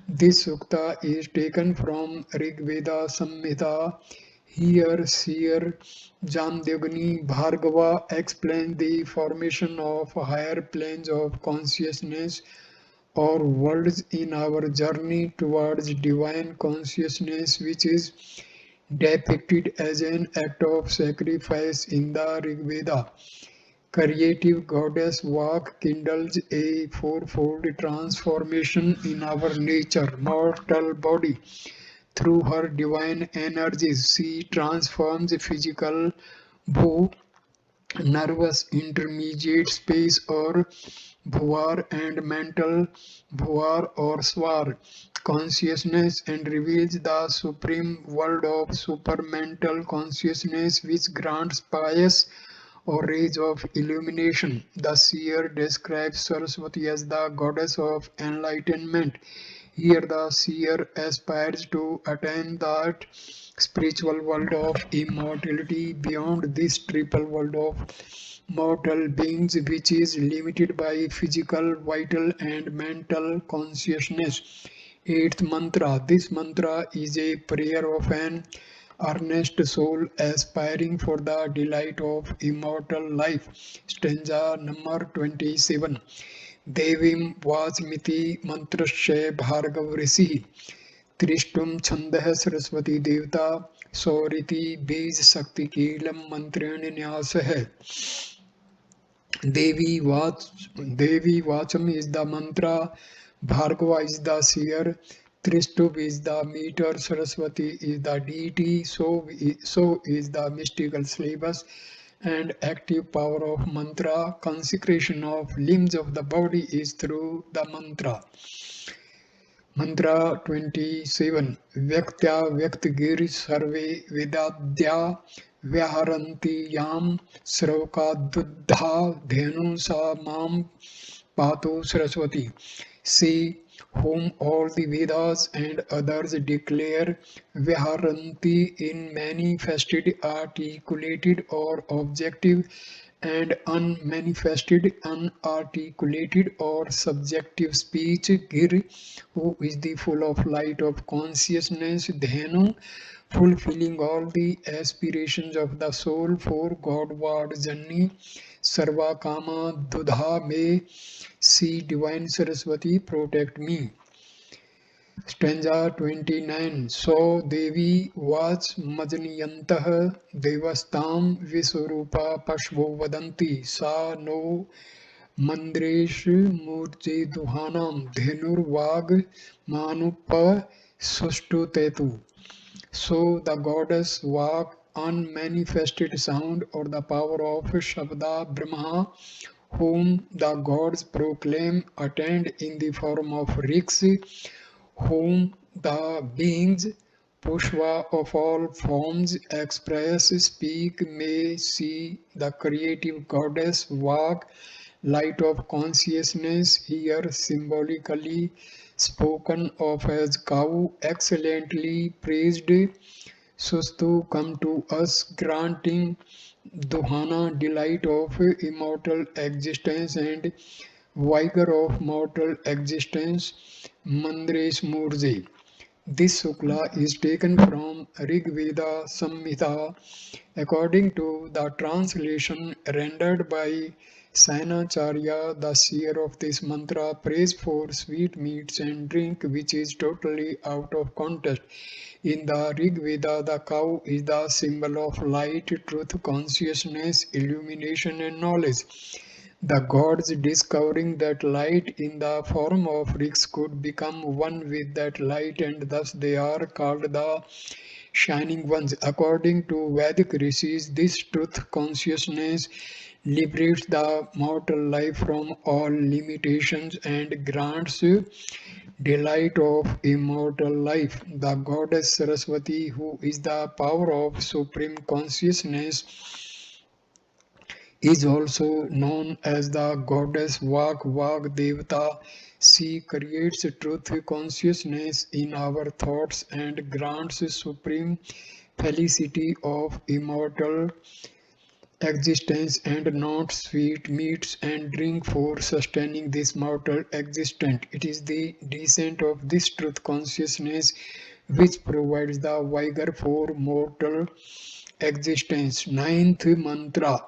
This sukta is taken from Rig Veda Samhita. Here, seer Jamdagni Bhargava explains the formation of higher planes of consciousness or worlds in our journey towards divine consciousness, which is depicted as an act of sacrifice in the Rig Veda. Creative goddess Vak kindles a fourfold transformation in our nature, mortal body. Through her divine energies, she transforms physical bhu, nervous intermediate space or bhuvar, and mental bhuvar or swar consciousness, and reveals the supreme world of supermental consciousness, which grants pious or rays of illumination. The seer describes Sarasvati as the goddess of enlightenment. Here the seer aspires to attain that spiritual world of immortality beyond this triple world of mortal beings, which is limited by physical, vital and mental consciousness. Eighth mantra. This mantra is a prayer of an earnest soul aspiring for the delight of immortal life. Stanza number 27. Devim Vachmiti Mantrasya Bhargav Rishi Trishtum Chandah Sarasvati Devta Sauriti Bij Sakti Kelam Mantran Nyas hai. Devi Vacham is the mantra, Bhargava is the seer, Tristubh is the meter, Saraswati is the deity, so is the mystical syllabus and active power of mantra. Consecration of limbs of the body is through the mantra. Mantra 27. Vyaktya Vyaktgir Sarve Vedadya Vyaharanti Yam Sravka Duddha Dhenu Sa Mam Patu Saraswati. See whom all the Vedas and others declare Vyaharanti in manifested, articulated or objective and unmanifested, unarticulated or subjective speech. Gir, who is the full of light of consciousness. Dhenu, fulfilling all the aspirations of the soul for Godward journey. Sarva Kama Dudha, may see Divine Saraswati protect me. Stanza 29. So Devi was Majniyantah Devastam Viswarupa Pashvo Vadanti Sa no Mandresh Murje Duhanam Dhenur Vag Manupa Sustu Tetu. So the goddess Vag, unmanifested sound or the power of Shabda Brahma, whom the gods proclaim, attend in the form of riks, whom the beings Pushva of all forms express, speak, may see the creative goddess Vag, light of consciousness, here symbolically spoken of as cow, excellently praised. Sustu, come to us, granting Duhana, delight of immortal existence and vigor of mortal existence. Mandresh Murje. This sukla is taken from Rig Veda Samhita according to the translation rendered by Sainacharya, the seer of this mantra. Praise for sweet meats and drink, which is totally out of context. In the Rig Veda, the cow is the symbol of light, truth, consciousness, illumination, and knowledge. The gods, discovering that light in the form of rigs could become one with that light, and thus they are called the shining ones. According to Vedic rishis, this truth consciousness liberates the mortal life from all limitations and grants delight of immortal life. The goddess Saraswati, who is the power of supreme consciousness, is also known as the goddess Vag Devata. She creates truth consciousness in our thoughts and grants supreme felicity of immortal existence, and not sweet meats and drink for sustaining this mortal existence. It is the descent of this truth consciousness which provides the vigor for mortal existence. Ninth mantra.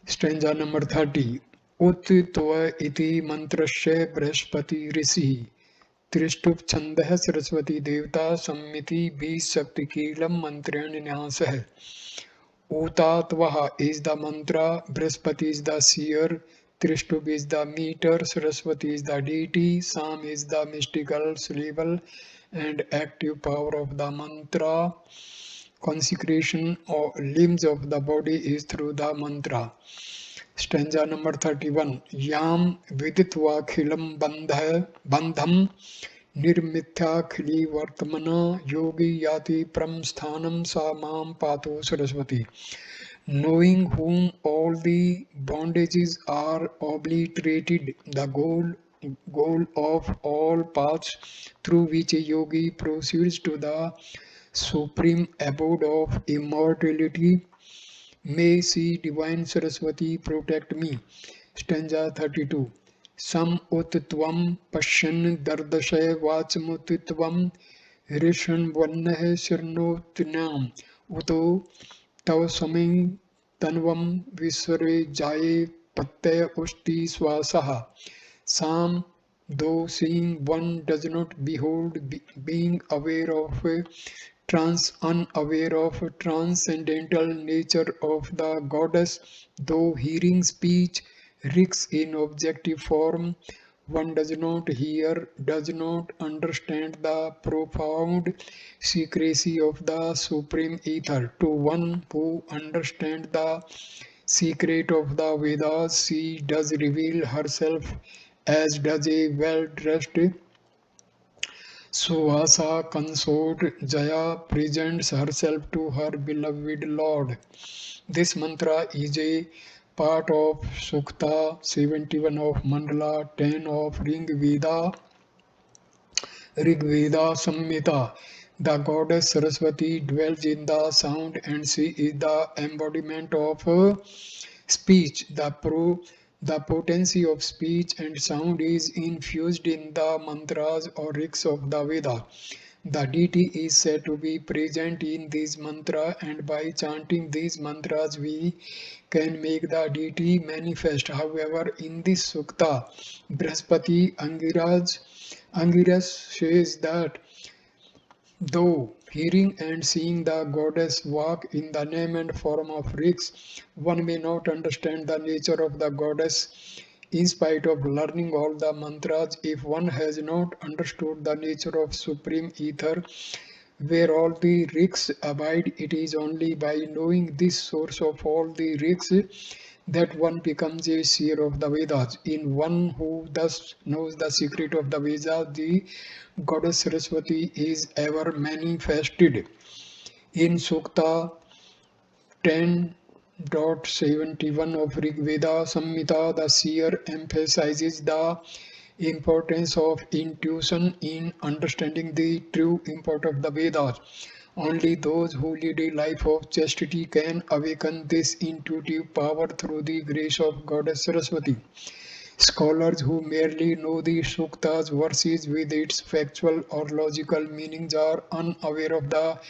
Stanza number 30. Ut tva iti mantrasya brihaspati rishi. Trishtup chandah Saraswati devta sammiti bhi shakti kilam mantranyasah. Utatvaha is the mantra, Brihaspati is the seer, Trishtup is the meter, Saraswati is the deity, Sam is the mystical syllable and active power of the mantra. Consecration of limbs of the body is through the mantra. Stanza number 31. Yam viditva khilam bandham nirmithyakhili vartamana yogi yati pram sthanam sa mam patu Saraswati. Knowing whom all the bondages are obliterated, the goal of all paths through which a yogi proceeds to the supreme abode of immortality, may see Divine Saraswati protect me. Stanza 32. Sam utitvam pashyan dardashay vachmutitvam rishan vannah shirnotinam uto तव समय तन्वम विश्वरे जाये प्रत्यय उष्टि स्वासः साम Though seeing one does not behold, being aware of unaware of transcendental nature of the goddess, though hearing speech risks in objective form, one does not hear, does not understand the profound secrecy of the supreme ether. To one who understands the secret of the Vedas, she does reveal herself as does a well-dressed Suvasa consort. Jaya presents herself to her beloved Lord. This mantra is a part of Sukta 71 of Mandala 10 of Rigveda Samhita. The goddess Sarasvati dwells in the sound and she is the embodiment of speech. The potency of speech and sound is infused in the mantras or rigs of the Veda. The deity is said to be present in these mantras, and by chanting these mantras, we can make the deity manifest. However, in this sukta, Brihaspati Angiras says that though hearing and seeing the goddess walk in the name and form of rigs, one may not understand the nature of the goddess. In spite of learning all the mantras, if one has not understood the nature of supreme ether, where all the rigs abide, it is only by knowing this source of all the rigs that one becomes a seer of the Vedas. In one who thus knows the secret of the Vedas, the goddess Saraswati is ever manifested. In Sukta 10.71 of Rig Veda Samhita, the seer emphasizes the importance of intuition in understanding the true import of the Vedas. Only those who lead a life of chastity can awaken this intuitive power through the grace of Goddess Saraswati. Scholars who merely know the Suktas verses with its factual or logical meanings are unaware of the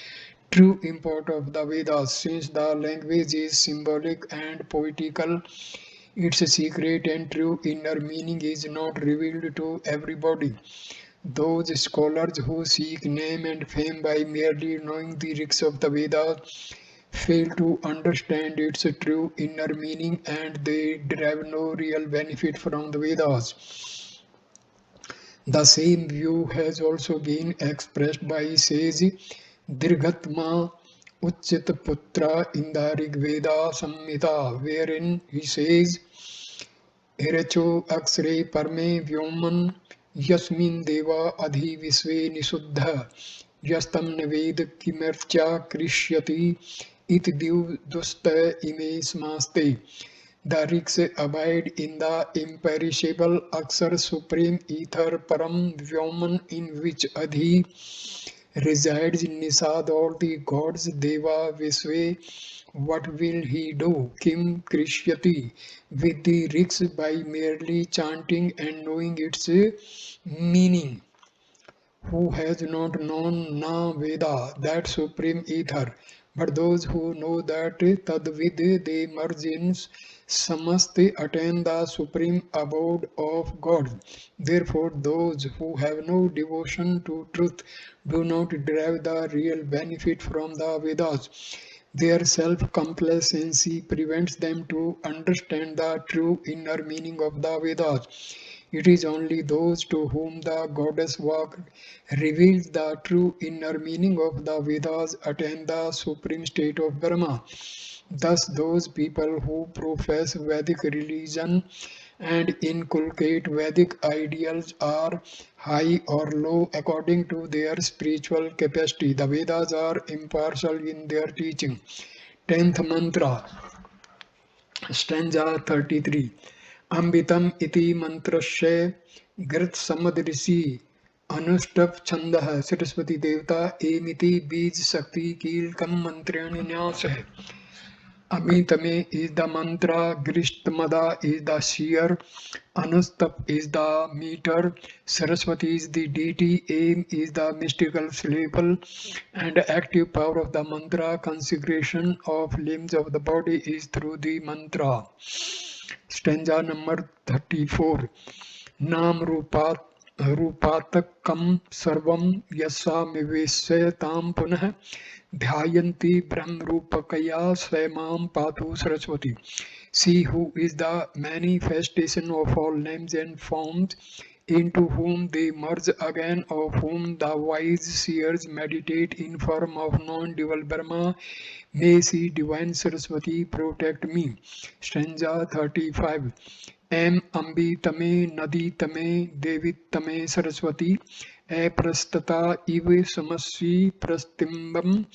true import of the Vedas. Since the language is symbolic and poetical, its secret and true inner meaning is not revealed to everybody. Those scholars who seek name and fame by merely knowing the rigs of the Vedas fail to understand its true inner meaning, and they derive no real benefit from the Vedas. The same view has also been expressed by sage Dirghatma Uchchitputra in the Rig Veda Samhita, wherein he says, Hiracho Aksre Parme Vyoman Yasmin Deva Adhi Visve Nisudha Yastam Naved Kimercha Krishyati It Div Dusta Ime Smaste. The rigs abide in the imperishable Aksar Supreme Ether Param Vyoman, in which Adhi resides Nisad, all the gods Deva Visve. What will he do? Kim Krishyati with the rigs by merely chanting and knowing its meaning. Who has not known Na Veda, that supreme ether, but those who know that Tadvid they merge in Samasti attain the supreme abode of God. Therefore, those who have no devotion to truth do not derive the real benefit from the Vedas. Their self-complacency prevents them to understand the true inner meaning of the Vedas. It is only those to whom the goddess work reveals the true inner meaning of the Vedas attain the supreme state of Brahma. Thus, those people who profess Vedic religion and inculcate Vedic ideals are high or low according to their spiritual capacity. The Vedas are impartial in their teaching. 10th mantra, stanza 33. Ambitam iti mantrasya grit samadrisi अनुष्टभ छंद सरस्वती देवता एमिति बीज शक्ति कीलकम मंत्रेण न्यास है. Amitame is the mantra, Grishtamada is the seer, Anustap is the meter, Saraswati is the deity, Aim is the mystical syllable, and the active power of the mantra, consecration of limbs of the body is through the mantra. Stanza number 34. नाम रूपात्मकं सर्वं यस्सामिवेश्यतां पुनः ध्यायन्ति ब्रह्मरूपकया स्वयं पातु Saraswati. She who is the manifestation of all names and forms, into whom they merge again, of whom the wise seers meditate in form of non-dual Brahma, may she divine Saraswati protect me. Stanza 35. Am Ambi Tame Nadi Tame Devi Tame Saraswati Aprastata Iv Samasvi Prastimbam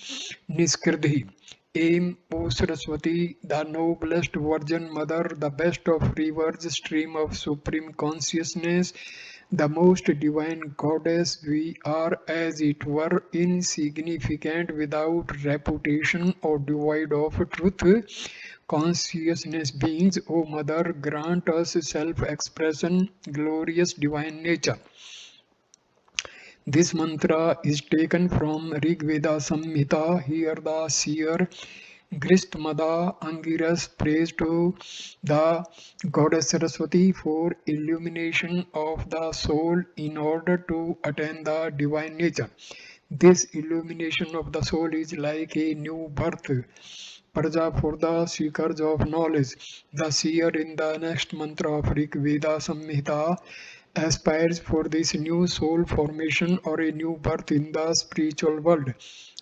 Niskridhi. Aim, O Saraswati, the noblest Virgin Mother, the best of rivers, stream of supreme consciousness, the most divine goddess, we are as it were insignificant, without reputation or devoid of truth. Consciousness beings, O Mother, grant us self-expression, glorious divine nature. This mantra is taken from Rig Veda Samhita. Here the seer Gristmada Angiras prays to the goddess Saraswati for illumination of the soul in order to attain the divine nature. This illumination of the soul is like a new birth. Praja for the seekers of knowledge. The seer in the next mantra of Rig Veda Samhita aspires for this new soul formation or a new birth in the spiritual world.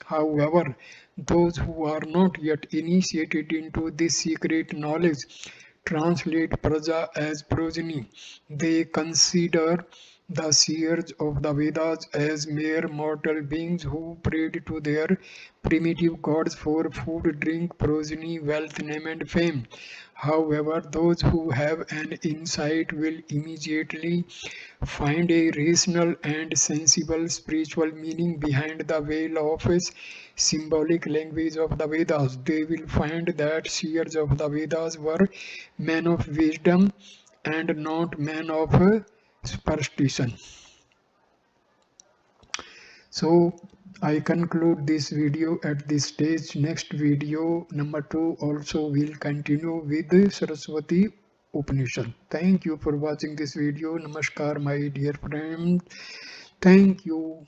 However, those who are not yet initiated into this secret knowledge translate praja as progeny. They consider the seers of the Vedas as mere mortal beings who prayed to their primitive gods for food, drink, progeny, wealth, name, and fame. However, those who have an insight will immediately find a rational and sensible spiritual meaning behind the veil of symbolic language of the Vedas. They will find that seers of the Vedas were men of wisdom and not men of superstition. So I conclude this video at this stage. Next video number 2 also will continue with Sarasvati Upanishad. Thank you for watching this video. Namaskar my dear friend. Thank you.